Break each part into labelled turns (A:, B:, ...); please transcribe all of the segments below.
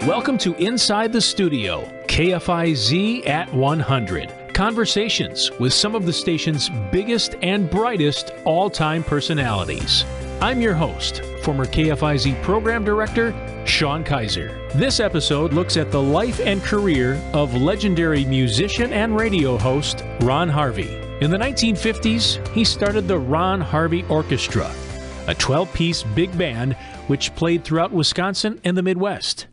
A: Welcome to Inside the Studio, KFIZ at 100. Conversations with some of the station's biggest and brightest all-time personalities. I'm your host, former KFIZ Program Director, Sean Kaiser. This episode looks at the life and career of legendary musician and radio host Ron Harvey. In the 1950s, he started the Ron Harvey Orchestra, a 12-piece big band which played throughout Wisconsin and the Midwest.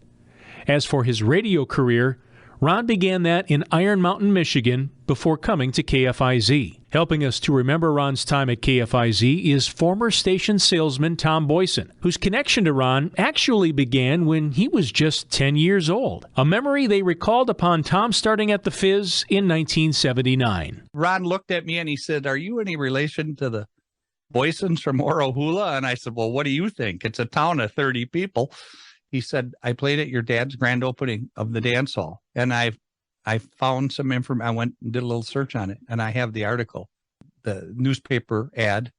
A: As for his radio career, Ron began that in Iron Mountain, Michigan, before coming to KFIZ. Helping us to remember Ron's time at KFIZ is former station salesman Tom Boyson, whose connection to Ron actually began when he was just 10 years old, a memory they recalled upon Tom starting at the Fizz in 1979.
B: Ron looked at me and he said, "Are you any relation to the Boysons from Orohula?" And I said, "Well, what do you think? It's a town of 30 people. He said, "I played at your dad's grand opening of the dance hall." And I found some information. I went and did a little search on it, and I have the article, the newspaper ad.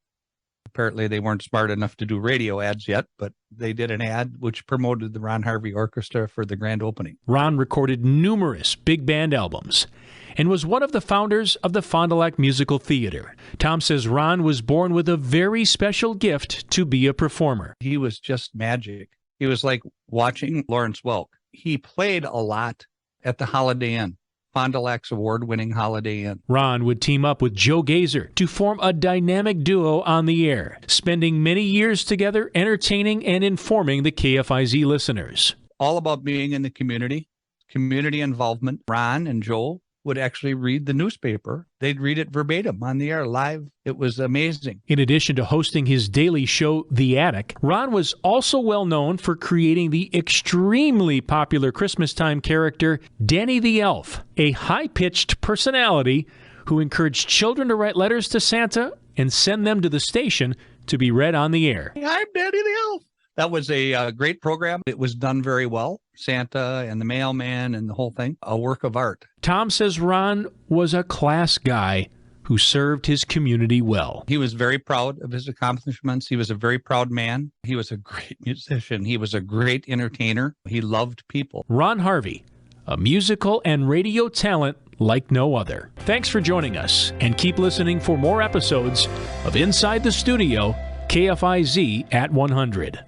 B: Apparently they weren't smart enough to do radio ads yet, but they did an ad which promoted the Ron Harvey Orchestra for the grand opening.
A: Ron recorded numerous big band albums and was one of the founders of the Fond du Lac Musical Theater. Tom says Ron was born with a very special gift to be a performer.
B: He was just magic. He was like watching Lawrence Welk. He played a lot at the Holiday Inn, Fond du Lac's award-winning Holiday Inn.
A: Ron would team up with Joe Gazer to form a dynamic duo on the air, spending many years together entertaining and informing the KFIZ listeners.
B: All about being in the community involvement. Ron and Joe would actually read the newspaper. They'd read it verbatim on the air live. It was amazing.
A: In addition to hosting his daily show, The Attic, Ron was also well known for creating the extremely popular Christmas-time character, Danny the Elf, a high-pitched personality who encouraged children to write letters to Santa and send them to the station to be read on the air.
B: "I'm Danny the Elf." That was a great program. It was done very well. Santa and the mailman and the whole thing, a work of art.
A: Tom says Ron was a class guy who served his community well.
B: He was very proud of his accomplishments. He was a very proud man. He was a great musician. He was a great entertainer. He loved people.
A: Ron Harvey, a musical and radio talent like no other. Thanks for joining us, and keep listening for more episodes of Inside the Studio, KFIZ at 100.